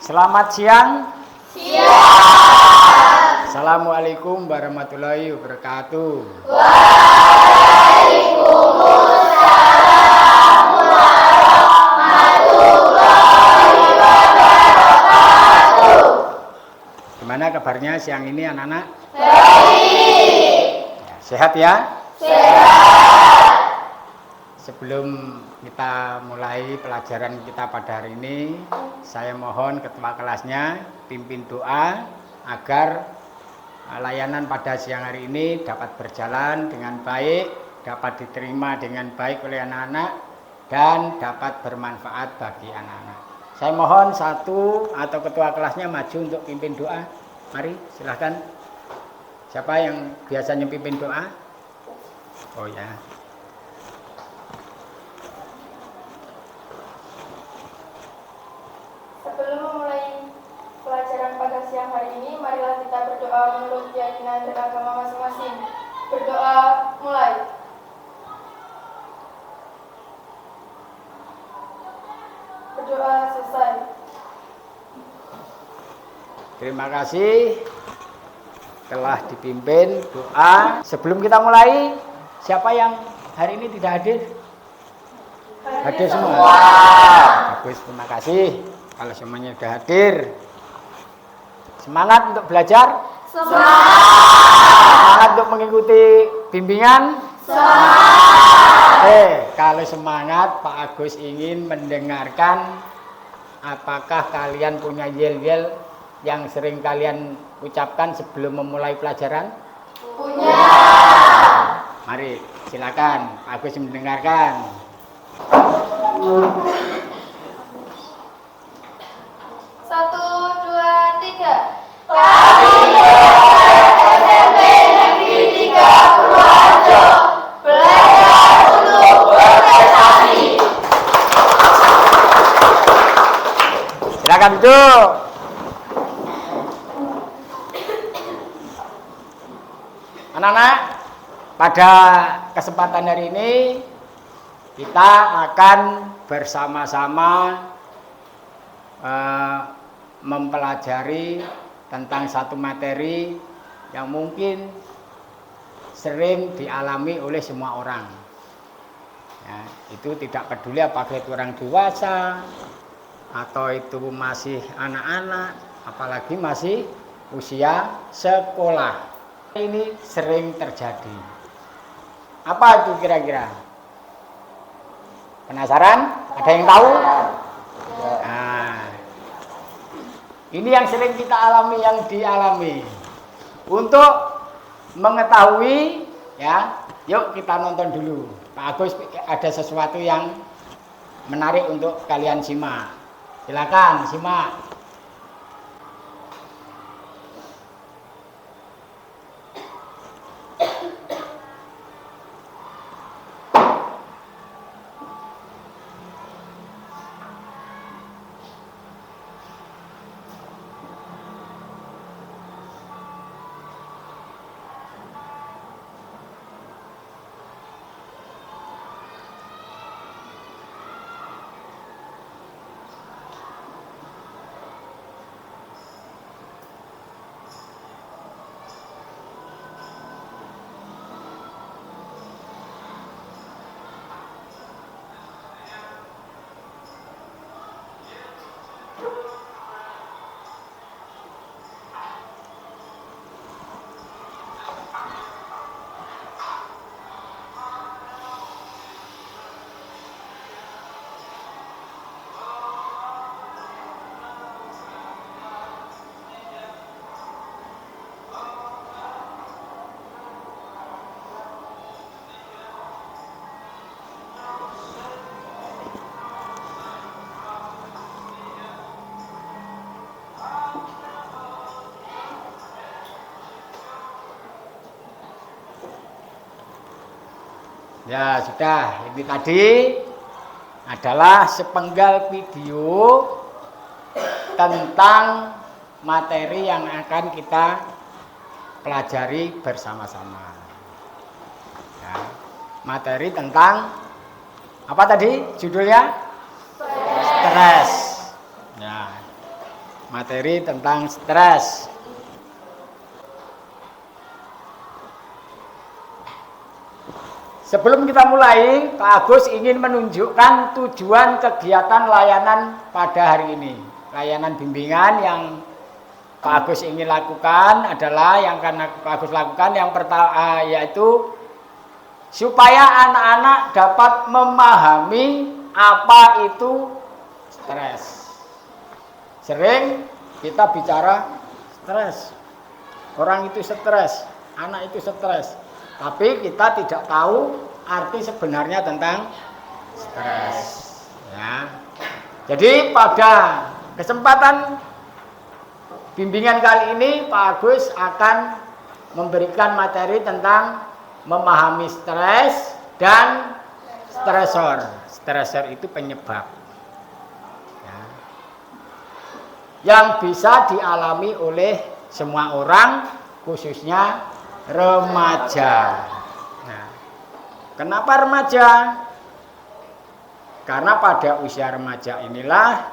Selamat siang. Siang. Assalamualaikum warahmatullahi wabarakatuh. Waalaikumsalam warahmatullahi wabarakatuh. Gimana kabarnya siang ini anak-anak? Baik. Sehat ya? Sehat. Sebelum kita mulai pelajaran kita pada hari ini, saya mohon ketua kelasnya pimpin doa agar layanan pada siang hari ini dapat berjalan dengan baik, dapat diterima dengan baik oleh anak-anak, dan dapat bermanfaat bagi anak-anak. Saya mohon satu atau ketua kelasnya maju untuk pimpin doa. Mari, silahkan. Siapa yang biasanya pimpin doa? Oh ya. Sebelum memulai pelajaran pada siang hari ini, marilah kita berdoa menurut keyakinan dan agama masing-masing. Berdoa mulai. Berdoa selesai. Terima kasih telah dipimpin doa. Sebelum kita mulai, siapa yang hari ini tidak hadir? Hadir semua. Bagus, terima kasih. Kalau semuanya sudah hadir, semangat untuk belajar. Semangat untuk mengikuti bimbingan. Kalau semangat, Pak Agus ingin mendengarkan apakah kalian punya yel-yel yang sering kalian ucapkan sebelum memulai pelajaran? Punya. Mari, silakan Pak Agus mendengarkan. Satu, dua, tiga. Kami SMP Negeri 3 Purworejo belajar untuk berprestasi. Silakan duduk. Anak-anak, pada kesempatan hari ini kita akan bersama-sama mempelajari tentang satu materi yang mungkin sering dialami oleh semua orang. Ya, itu tidak peduli apakah itu orang dewasa atau itu masih anak-anak, apalagi masih usia sekolah. Ini sering terjadi. Apa itu kira-kira? Penasaran? Ada yang tahu? Nah, ini yang sering kita alami, yang dialami. Untuk mengetahui, ya, yuk kita nonton dulu. Pak Agus ada sesuatu yang menarik untuk kalian simak. Silakan simak. Ya sudah, ini tadi adalah sepenggal video tentang materi yang akan kita pelajari bersama-sama. Ya, materi tentang apa tadi judulnya? Stres. Ya. materi tentang stres. Sebelum kita mulai, Pak Agus ingin menunjukkan tujuan kegiatan layanan pada hari ini. Layanan bimbingan yang Pak Agus ingin lakukan adalah yang akan Pak Agus lakukan yang pertama yaitu supaya anak-anak dapat memahami apa itu stres. Sering kita bicara stres. Orang itu stres, anak itu stres. Tapi kita tidak tahu arti sebenarnya tentang stres. Ya. Jadi pada kesempatan bimbingan kali ini Pak Agus akan memberikan materi tentang memahami stres dan stresor. Stresor itu penyebab ya, yang bisa dialami oleh semua orang, khususnya remaja. Nah, kenapa remaja? Karena pada usia remaja inilah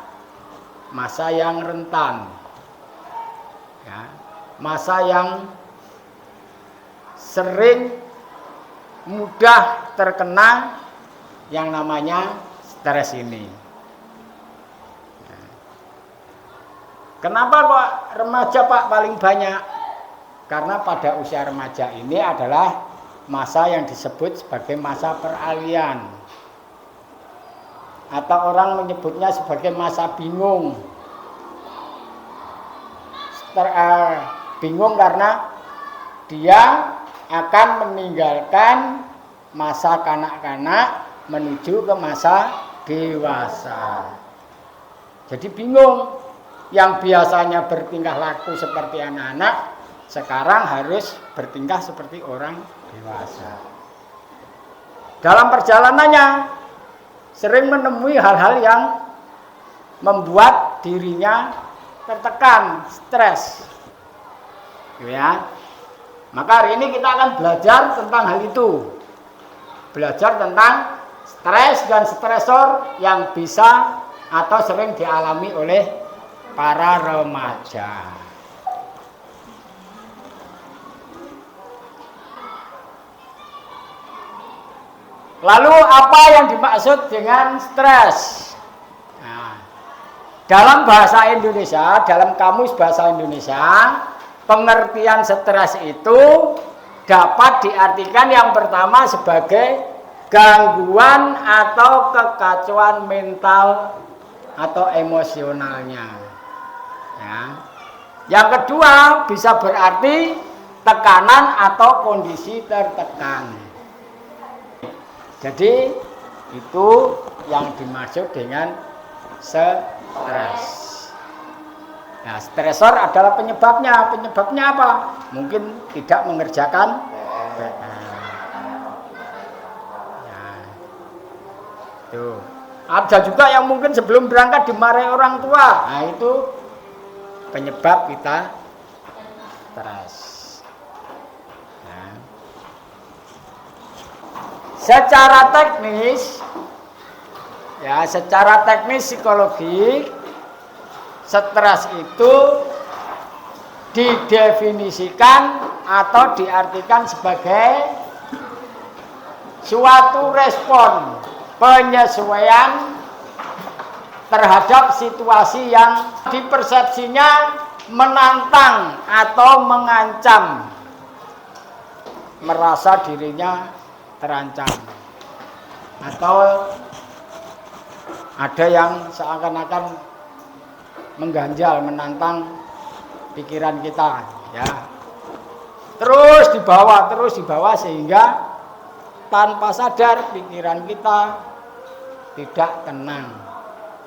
masa yang rentan, ya, masa yang sering mudah terkena yang namanya stres ini. Nah, kenapa kok remaja Pak paling banyak? Karena pada usia remaja ini adalah masa yang disebut sebagai masa peralihan. Atau orang menyebutnya sebagai masa bingung. Bingung karena dia akan meninggalkan masa kanak-kanak menuju ke masa dewasa. Jadi bingung. Yang biasanya bertingkah laku seperti anak-anak, sekarang harus bertingkah seperti orang dewasa. Dalam perjalanannya sering menemui hal-hal yang membuat dirinya tertekan, stres. Ya. Maka hari ini kita akan belajar tentang hal itu. Belajar tentang stres dan stresor yang bisa atau sering dialami oleh para remaja. Lalu apa yang dimaksud dengan stres? Nah, dalam bahasa Indonesia, dalam kamus bahasa Indonesia, pengertian stres itu dapat diartikan yang pertama sebagai gangguan atau kekacauan mental atau emosionalnya. Ya. Yang kedua bisa berarti tekanan atau kondisi tertekan. Jadi itu yang dimaksud dengan stres. Nah, stresor adalah penyebabnya. Penyebabnya apa? Mungkin tidak mengerjakan PR. Nah, itu. Ada juga yang mungkin sebelum berangkat dimarahi orang tua. Nah, itu penyebab kita stres. Nah. Secara teknis, ya, secara teknis psikologi, stres itu didefinisikan atau diartikan sebagai suatu respon penyesuaian terhadap situasi yang dipersepsinya menantang atau mengancam, merasa dirinya terancam, atau ada yang seakan-akan mengganjal, menantang pikiran kita, ya. Terus dibawa sehingga tanpa sadar pikiran kita tidak tenang.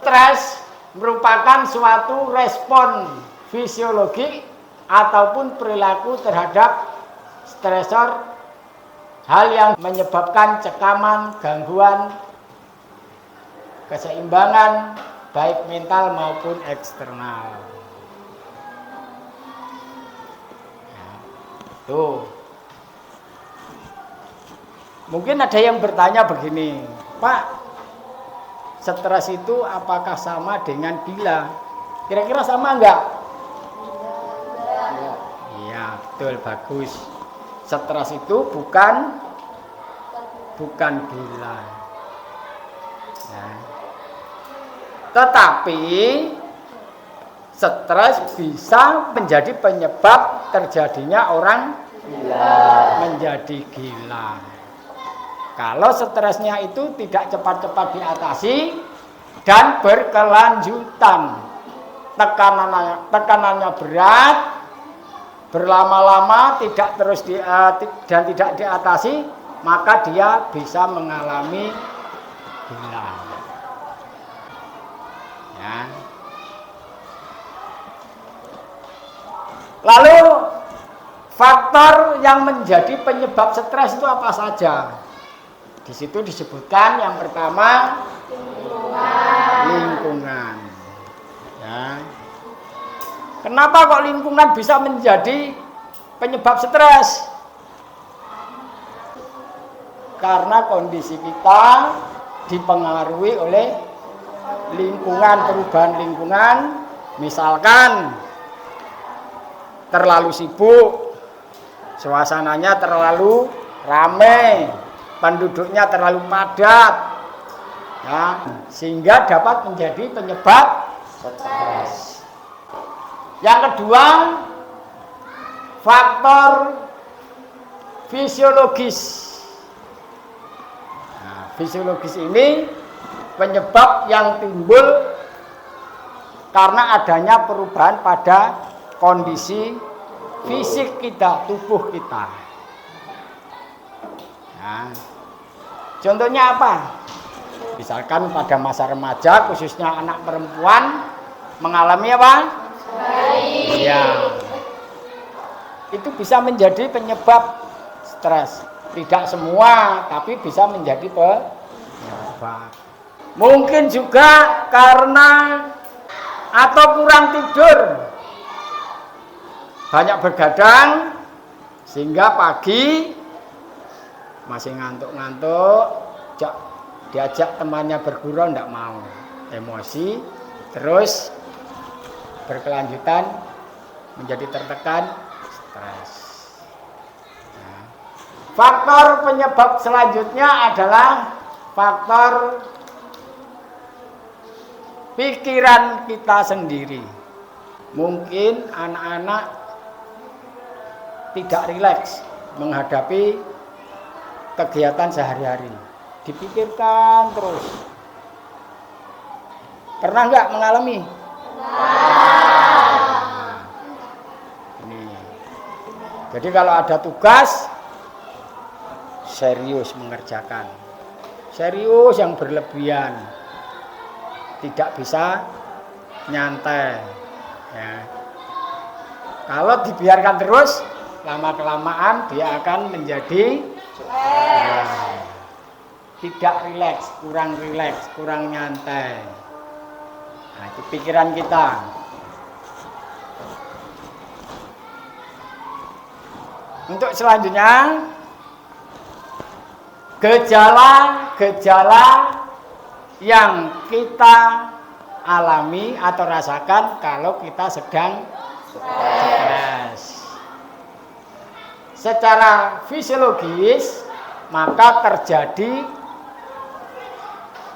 Stres merupakan suatu respon fisiologi ataupun perilaku terhadap stresor, hal yang menyebabkan cekaman, gangguan keseimbangan baik mental maupun eksternal. Nah, tuh. Mungkin ada yang bertanya begini, Pak, stres itu apakah sama dengan gila? Kira-kira sama enggak? Iya, betul, bagus. Stres itu bukan gila. Ya. Tetapi stres bisa menjadi penyebab terjadinya orang menjadi gila. Kalau stresnya itu tidak cepat-cepat diatasi dan berkelanjutan, tekanannya berat, berlama-lama tidak terus dan tidak diatasi, maka dia bisa mengalami gila. Ya. Lalu faktor yang menjadi penyebab stres itu apa saja? Di situ disebutkan yang pertama lingkungan. Ya. Kenapa kok lingkungan bisa menjadi penyebab stres? Karena kondisi kita dipengaruhi oleh lingkungan, perubahan lingkungan. Misalkan terlalu sibuk, suasananya terlalu ramai, penduduknya terlalu padat, ya, sehingga dapat menjadi penyebab stres. Yang kedua, faktor fisiologis. Nah, fisiologis ini penyebab yang timbul karena adanya perubahan pada kondisi fisik kita, tubuh kita. Nah, contohnya apa? Misalkan pada masa remaja, khususnya anak perempuan mengalami apa? Iya. Itu bisa menjadi penyebab stres. Tidak semua, tapi bisa menjadi penyebab. Mungkin juga karena atau kurang tidur. Banyak bergadang sehingga pagi masih ngantuk-ngantuk, diajak temannya bergurau tidak mau, emosi, terus berkelanjutan menjadi tertekan, stres. Nah, faktor penyebab selanjutnya adalah faktor pikiran kita sendiri. Mungkin anak-anak tidak rileks menghadapi kegiatan sehari-hari, dipikirkan terus. Pernah nggak mengalami? Ini. Jadi kalau ada tugas, serius mengerjakan, serius yang berlebihan, tidak bisa nyantai. Ya. Kalau dibiarkan terus, lama-kelamaan dia akan menjadi tidak rileks, kurang nyantai. Nah, itu pikiran kita. Untuk selanjutnya, gejala-gejala yang kita alami atau rasakan kalau kita sedang stres. Secara fisiologis, maka terjadi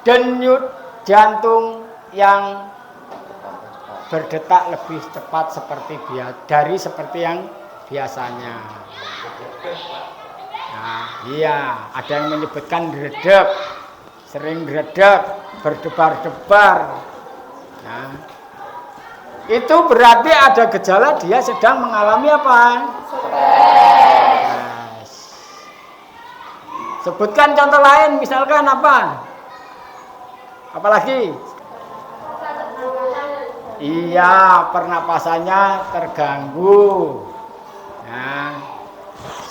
denyut jantung yang berdetak lebih cepat seperti yang biasanya. Nah, iya, ada yang menyebutkan dredeg, sering dredeg, berdebar-debar. Nah, itu berarti ada gejala dia sedang mengalami apa? Stres. Sebutkan contoh lain, misalkan apa? Apalagi? Iya, pernapasannya terganggu. Nah,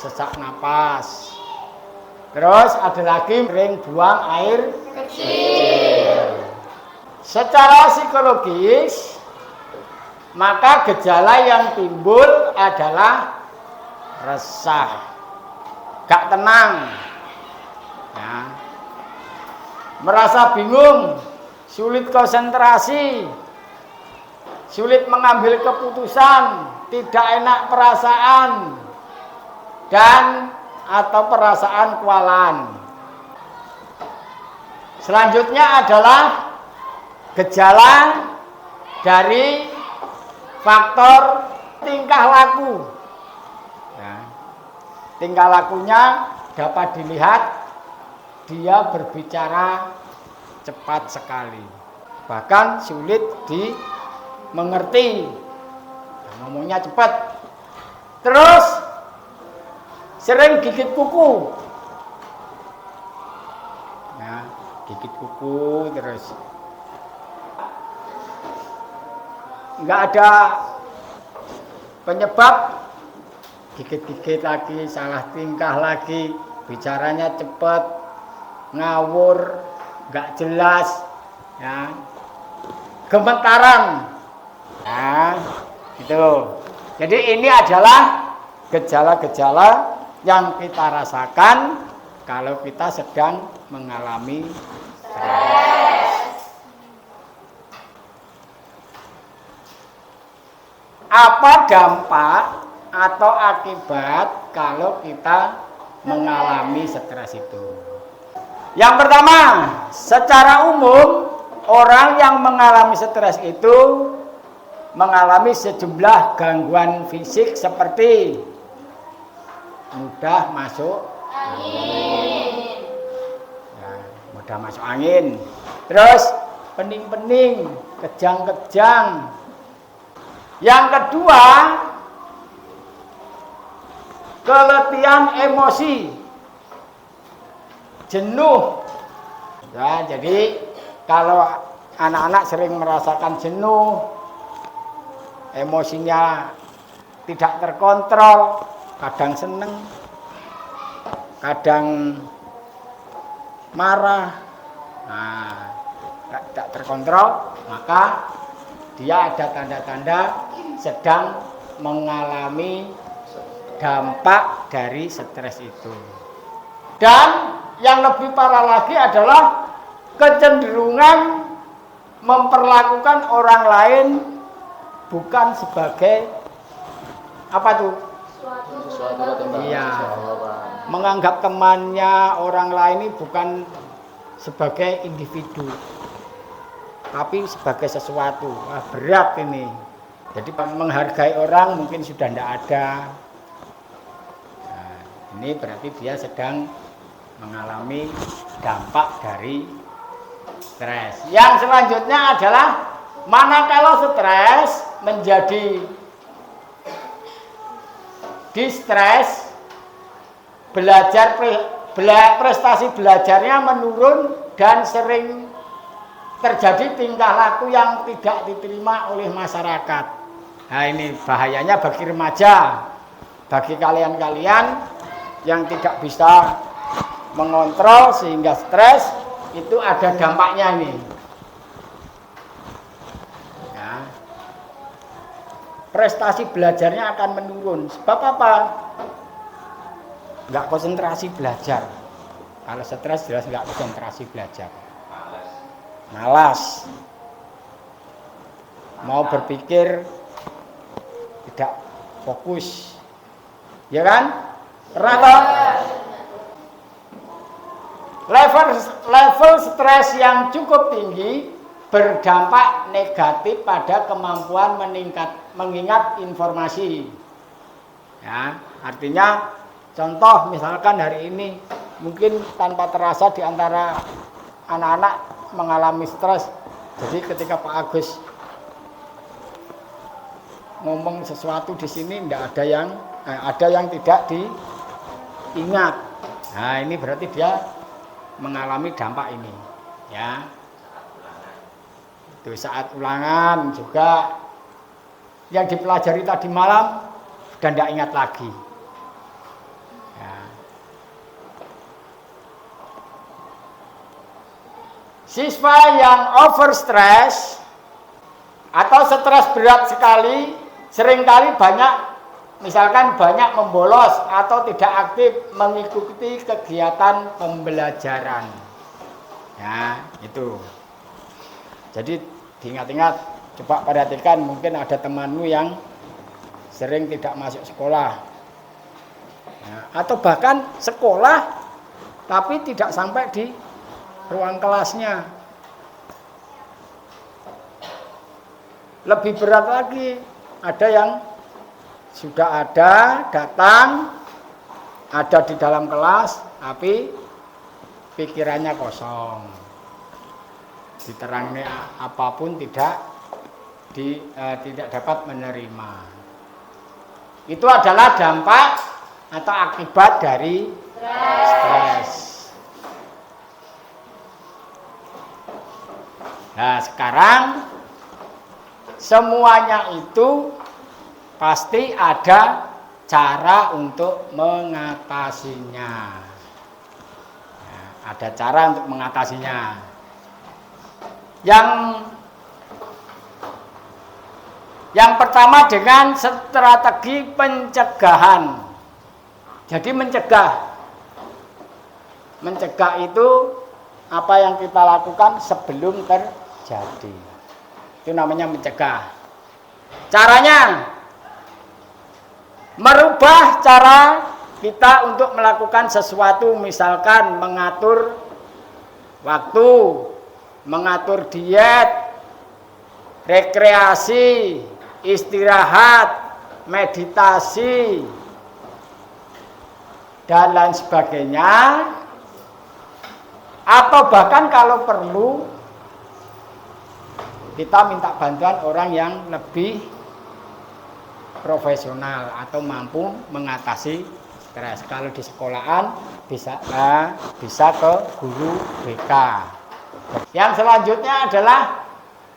sesak napas. Terus ada lagi sering buang air kecil. Secara psikologis, maka gejala yang timbul adalah resah, gak tenang, ya. Merasa bingung, sulit konsentrasi, sulit mengambil keputusan, tidak enak perasaan, dan atau perasaan kualan. Selanjutnya adalah gejala dari faktor tingkah laku. Nah, tingkah lakunya dapat dilihat dia berbicara cepat sekali, bahkan sulit dimengerti. Ngomongnya cepat. Terus sering gigit kuku. Nah, gigit kuku terus. Enggak ada penyebab, gigit-gigit lagi, salah tingkah lagi, bicaranya cepat, ngawur, enggak jelas, ya, gemetaran. Nah, gitu. Jadi ini adalah gejala-gejala yang kita rasakan kalau kita sedang mengalami stres. Apa dampak atau akibat kalau kita mengalami stres itu? Yang pertama, secara umum orang yang mengalami stres itu mengalami sejumlah gangguan fisik seperti mudah masuk angin, ya, mudah masuk angin, terus pening-pening, kejang-kejang. Yang kedua, keletihan emosi, jenuh. Ya, jadi kalau anak-anak sering merasakan jenuh, emosinya tidak terkontrol, kadang seneng, kadang marah, nah, tidak terkontrol, maka dia ada tanda-tanda sedang mengalami dampak dari stres itu. Dan yang lebih parah lagi adalah kecenderungan memperlakukan orang lain bukan sebagai apa tuh? Iya, menganggap temannya orang lain ini bukan sebagai individu, tapi sebagai sesuatu. Wah, berat ini. Jadi menghargai orang mungkin sudah tidak ada. Nah, ini berarti dia sedang mengalami dampak dari stres. Yang selanjutnya adalah manakala stres menjadi distres, prestasi belajarnya menurun dan sering terjadi tingkah laku yang tidak diterima oleh masyarakat. Nah, ini bahayanya bagi remaja, bagi kalian-kalian yang tidak bisa mengontrol sehingga stres, itu ada dampaknya ini. Ya. Prestasi belajarnya akan menurun. Sebab apa? Nggak konsentrasi belajar. Kalau stres jelas nggak konsentrasi belajar. Malas. Mau berpikir tidak fokus. Ya kan? Pernah level stres yang cukup tinggi berdampak negatif pada kemampuan mengingat informasi. Ya, artinya contoh misalkan hari ini mungkin tanpa terasa di antara anak-anak mengalami stres. Jadi ketika Pak Agus ngomong sesuatu di sini ada yang tidak diingat. Nah, ini berarti dia mengalami dampak ini, ya. Itu saat ulangan juga yang dipelajari tadi malam dan tidak ingat lagi. Ya. Siswa yang overstress atau stres berat sekali, seringkali misalkan banyak membolos atau tidak aktif mengikuti kegiatan pembelajaran. Ya, itu. Jadi diingat-ingat Coba perhatikan, mungkin ada temanmu yang sering tidak masuk sekolah. Nah, atau bahkan sekolah tapi tidak sampai di ruang kelasnya. Lebih berat lagi, ada yang sudah ada, datang, ada di dalam kelas, tapi pikirannya kosong. Diterangi apapun tidak dapat menerima. Itu adalah dampak atau akibat dari stres. Nah, sekarang semuanya itu pasti ada cara untuk mengatasinya. Nah, ada cara untuk mengatasinya. Yang pertama dengan strategi pencegahan. Jadi mencegah itu apa yang kita lakukan sebelum terjadi. Itu namanya mencegah. Caranya merubah cara kita untuk melakukan sesuatu, misalkan mengatur waktu, mengatur diet, rekreasi, istirahat, meditasi, dan lain sebagainya. Atau bahkan kalau perlu kita minta bantuan orang yang lebih profesional atau mampu mengatasi stres. Kalau di sekolahan bisa ke guru BK. Yang selanjutnya adalah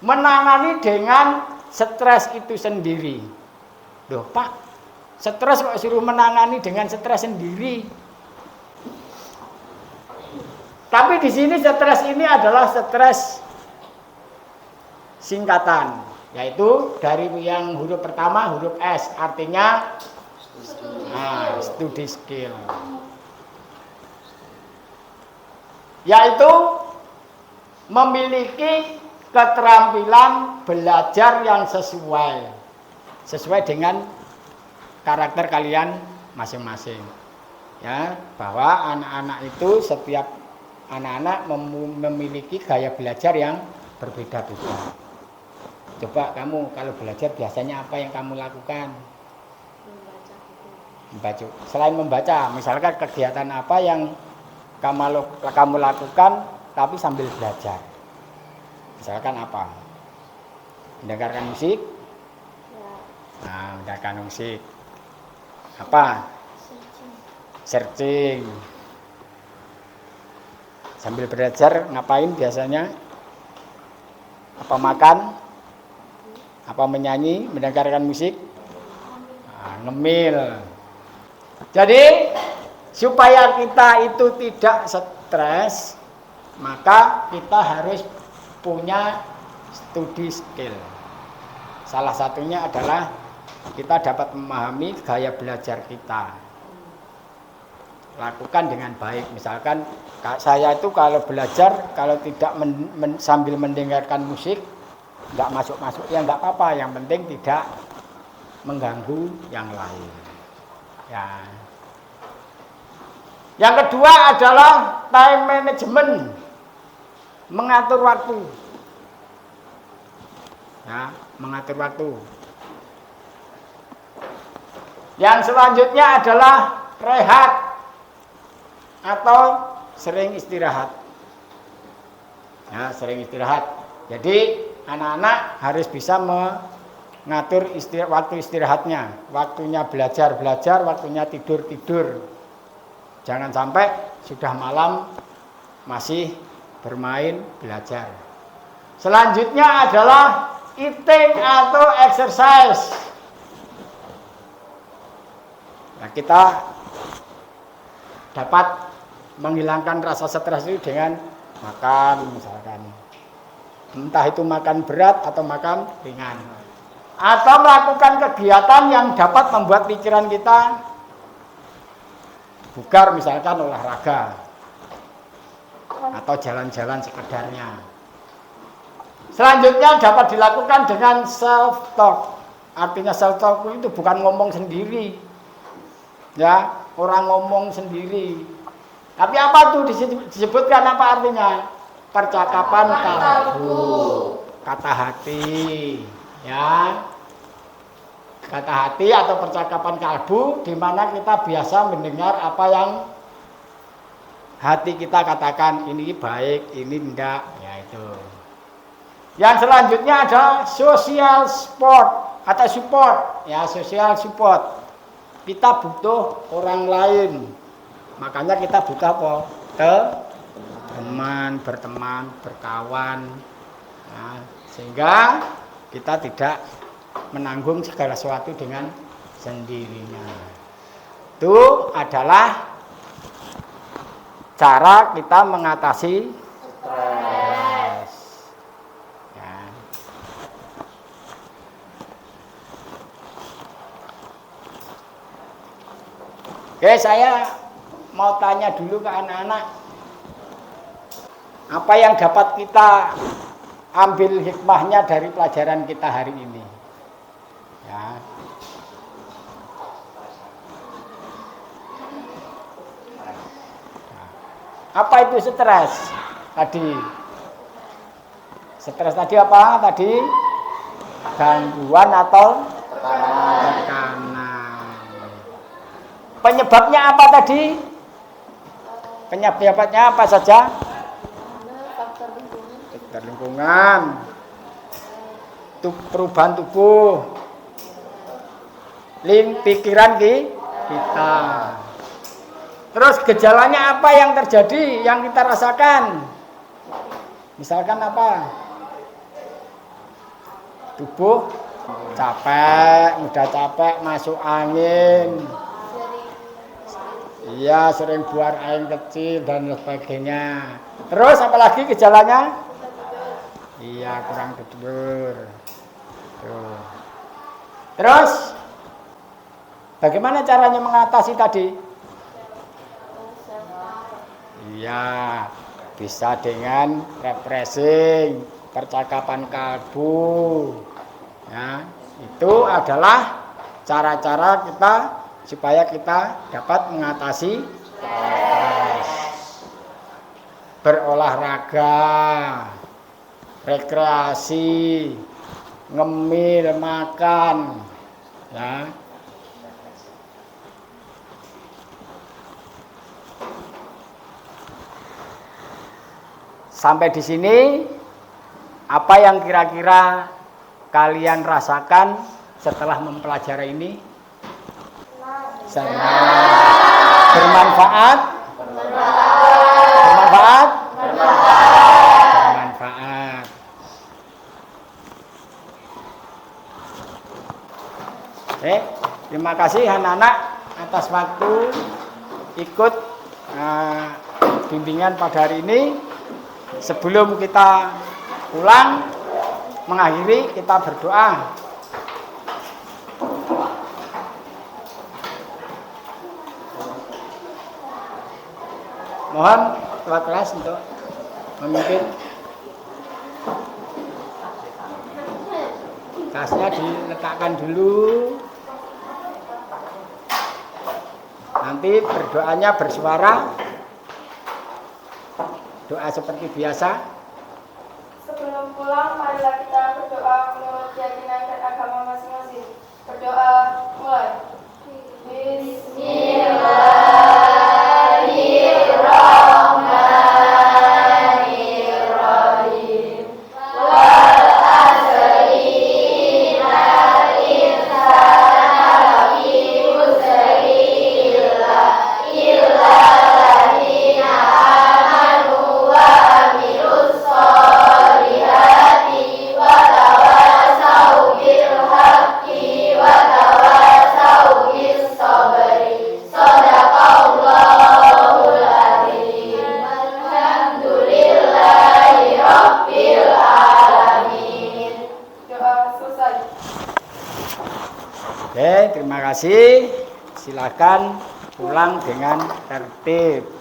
menangani dengan stres itu sendiri. Loh Pak, stres kok suruh menangani dengan stres sendiri? Tapi di sini stres ini adalah stres singkatan, yaitu dari yang huruf pertama, huruf S, artinya studi skill, yaitu memiliki keterampilan belajar yang sesuai dengan karakter kalian masing-masing. Ya, bahwa anak-anak itu, setiap anak-anak memiliki gaya belajar yang berbeda-beda. Coba kamu kalau belajar biasanya apa yang kamu lakukan? Membaca. Selain membaca, misalkan kegiatan apa yang kamu lakukan tapi sambil belajar? Misalkan apa? Mendengarkan musik? Nah, mendengarkan musik. Apa? Searching. Sambil belajar ngapain biasanya? Apa makan? Apa menyanyi? Mendengarkan musik? Ngemil. Jadi supaya kita itu tidak stres, maka kita harus punya studi skill. Salah satunya adalah kita dapat memahami gaya belajar kita. Lakukan dengan baik. Misalkan saya itu kalau belajar, kalau tidak sambil mendengarkan musik, nggak masuk-masuk, ya nggak apa-apa. Yang penting tidak mengganggu yang lain. Ya. Yang kedua adalah time management, mengatur waktu. Ya, mengatur waktu. Yang selanjutnya adalah rehat atau sering istirahat. Ya, sering istirahat. Jadi anak-anak harus bisa mengatur waktu istirahatnya. Waktunya belajar, waktunya tidur. Jangan sampai sudah malam masih bermain, belajar. Selanjutnya adalah eating atau exercise. Nah, kita dapat menghilangkan rasa stres itu dengan makan, misalkan. Entah itu makan berat atau makan ringan. Atau melakukan kegiatan yang dapat membuat pikiran kita bugar, misalkan olahraga. Atau jalan-jalan sekedarnya. Selanjutnya dapat dilakukan dengan self talk. Artinya self talk itu bukan ngomong sendiri. Ya, orang ngomong sendiri. Tapi apa tuh disebutkan apa artinya? Percakapan kalbu, kata hati. Ya. Kata hati atau percakapan kalbu di mana kita biasa mendengar apa yang hati kita katakan, ini baik, ini enggak, ya itu. Yang selanjutnya ada social support atau support, ya social support. Kita butuh orang lain, makanya kita butuh apa? Teman, berteman, berkawan, ya, sehingga kita tidak menanggung segala sesuatu dengan sendirinya. Itu adalah cara kita mengatasi stres. Ya. Oke, saya mau tanya dulu ke anak-anak, apa yang dapat kita ambil hikmahnya dari pelajaran kita hari ini? Ya. Apa itu stres tadi? Stres tadi apa? Tadi gangguan atau tekanan. Penyebabnya apa tadi? Penyebabnya apa saja? Faktor lingkungan, perubahan tubuh, pikiran kita. Terus gejalanya apa yang terjadi, yang kita rasakan? Misalkan apa? Tubuh capek, mudah capek, masuk angin. Iya, sering buang air kecil dan sebagainya. Terus apalagi gejalanya? Iya, kurang tidur. Tuh. Terus bagaimana caranya mengatasi tadi? Iya, bisa dengan refreshing, percakapan kalbu. Ya, itu adalah cara-cara kita supaya kita dapat mengatasi stres. Berolahraga, rekreasi, ngemil, makan, ya. Sampai di sini, apa yang kira-kira kalian rasakan setelah mempelajari ini? Senang. Bermanfaat? Bermanfaat? Bermanfaat. Terima kasih anak-anak atas waktu ikut bimbingan pada hari ini. Sebelum kita pulang mengakhiri, kita berdoa. Mohon ketua kelas untuk memimpin. Tasnya diletakkan dulu. Nanti berdoanya bersuara. Doa seperti biasa. Sebelum pulang, marilah kita berdoa menurut keyakinan dan agama masing-masing. Berdoa mulai. Bismillahirrahmanirrahim. Wal asri innal insana lafi khusr illa alladziina amanu wa amilus sholihati wa tawassaw bil haqqi wa tawassaw bis sabri. Shadaqallahul adzim. Alhamdulillahi rabbil alamin. Doa selesai. Oke, terima kasih. Silakan pulang dengan tertib.